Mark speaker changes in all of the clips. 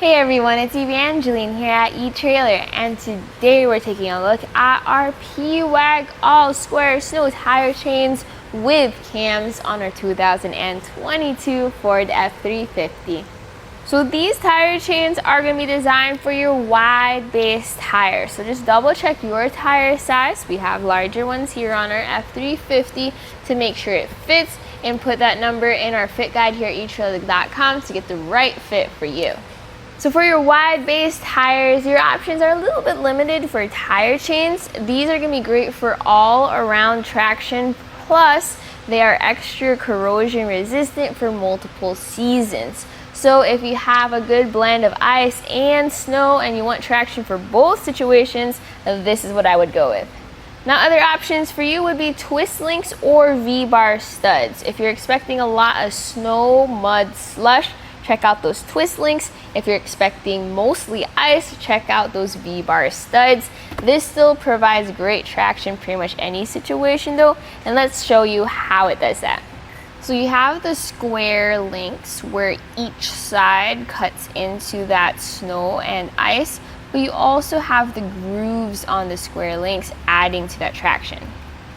Speaker 1: Hey everyone, it's Evangeline here at etrailer, and today we're taking a look at our Pewag all square snow tire chains with cams on our 2022 Ford F350. So these tire chains are going to be designed for your wide base tire. So just double check your tire size. We have larger ones here on our F350 to make sure it fits, and put that number in our fit guide here at etrailer.com to get the right fit for you. So for your wide base tires, your options are a little bit limited for tire chains. These are going to be great for all around traction, plus they are extra corrosion resistant for multiple seasons. So if you have a good blend of ice and snow and you want traction for both situations, this is what I would go with. Now, other options for you would be twist links or V-bar studs. If you're expecting a lot of snow, mud, slush, check out those twist links. If you're expecting mostly ice, check out those V-bar studs. This still provides great traction pretty much any situation though, and let's show you how it does that. So you have the square links where each side cuts into that snow and ice, but you also have the grooves on the square links adding to that traction.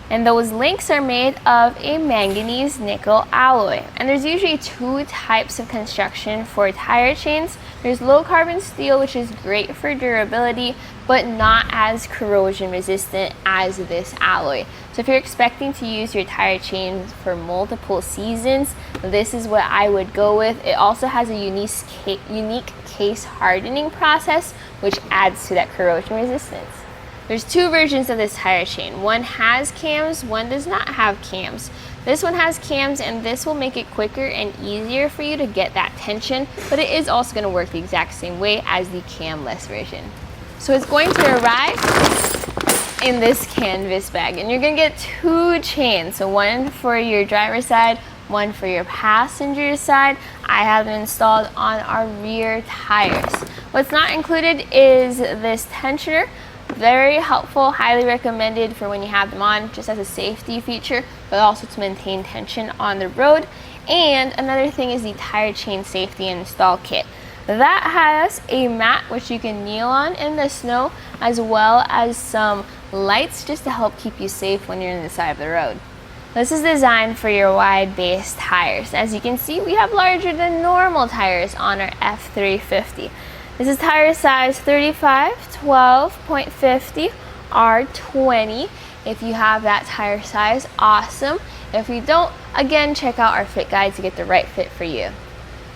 Speaker 1: And those links are made of a manganese nickel alloy. And there's usually two types of construction for tire chains. There's low carbon steel, which is great for durability, but not as corrosion resistant as this alloy. So if you're expecting to use your tire chains for multiple seasons, this is what I would go with. It also has a unique case hardening process, which adds to that corrosion resistance. There's two versions of this tire chain. One has cams, one does not have cams. This one has cams, and this will make it quicker and easier for you to get that tension, but it is also going to work the exact same way as the camless version. So it's going to arrive in this canvas bag, and you're going to get two chains. So one for your driver's side, one for your passenger side. I have them installed on our rear tires. What's not included is this tensioner. Very helpful, highly recommended for when you have them on, just as a safety feature, but also to maintain tension on the road. And another thing is the tire chain safety install kit. That has a mat which you can kneel on in the snow, as well as some lights just to help keep you safe when you're on the side of the road. This is designed for your wide base tires. As you can see, we have larger than normal tires on our F350. This is tire size 35, 12.50, R20. If you have that tire size, awesome. If you don't, again, check out our fit guide to get the right fit for you.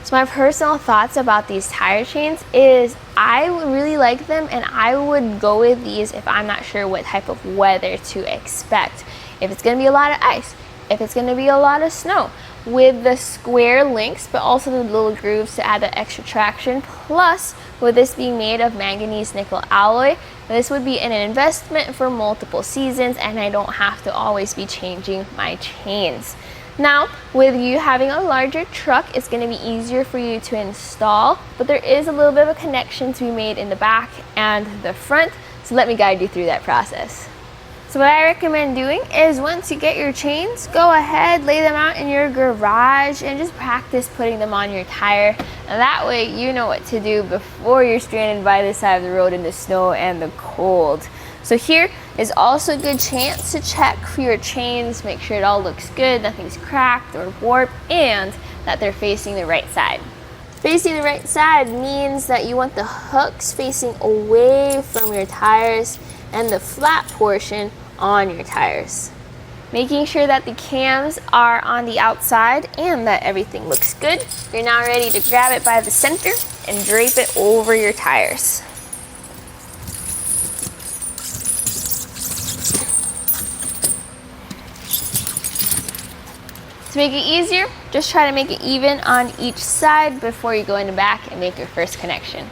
Speaker 1: So my personal thoughts about these tire chains is I really like them, and I would go with these if I'm not sure what type of weather to expect. If it's going to be a lot of ice, if it's going to be a lot of snow, with the square links, but also the little grooves to add the extra traction. Plus, with this being made of manganese nickel alloy, this would be an investment for multiple seasons, and I don't have to always be changing my chains. Now, with you having a larger truck, it's going to be easier for you to install, but there is a little bit of a connection to be made in the back and the front, so let me guide you through that process. So what I recommend doing is, once you get your chains, go ahead, lay them out in your garage, and just practice putting them on your tire. And that way you know what to do before you're stranded by the side of the road in the snow and the cold. So here is also a good chance to check for your chains, make sure it all looks good, nothing's cracked or warped, and that they're facing the right side. Facing the right side means that you want the hooks facing away from your tires and the flat portion on your tires. Making sure that the cams are on the outside and that everything looks good. You're now ready to grab it by the center and drape it over your tires. To make it easier, just try to make it even on each side before you go in the back and make your first connection.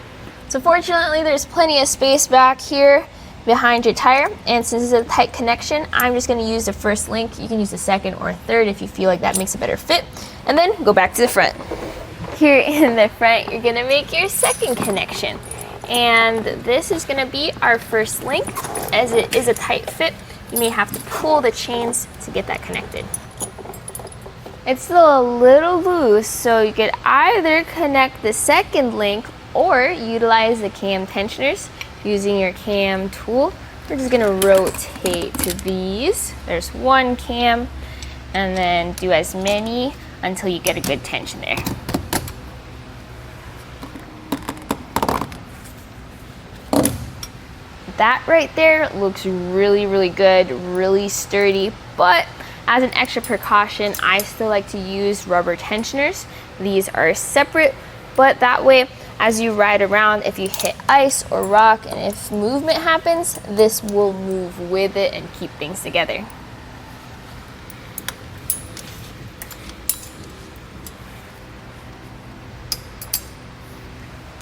Speaker 1: So fortunately, there's plenty of space back here behind your tire, and since it's a tight connection, I'm just going to use the first link. You can use the second or third if you feel like that makes a better fit, and then go back to the front. Here in the front, you're going to make your second connection, and this is going to be our first link. As it is a tight fit, you may have to pull the chains to get that connected. It's still a little loose, so you could either connect the second link or utilize the cam tensioners using your cam tool. We're just gonna rotate to these. There's one cam, and then do as many until you get a good tension there. That right there looks really, really good, really sturdy, but as an extra precaution, I still like to use rubber tensioners. These are separate, but that way, as you ride around, if you hit ice or rock and if movement happens, this will move with it and keep things together.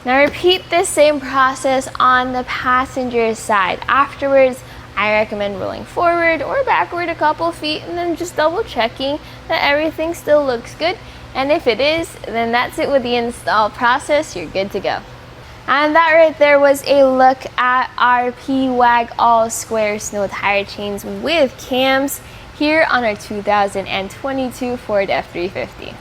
Speaker 1: Now repeat this same process on the passenger side. Afterwards, I recommend rolling forward or backward a couple feet and then just double checking that everything still looks good. And if it is, then that's it with the install process. You're good to go. And that right there was a look at our Pewag all square snow tire chains with cams here on our 2022 Ford F350.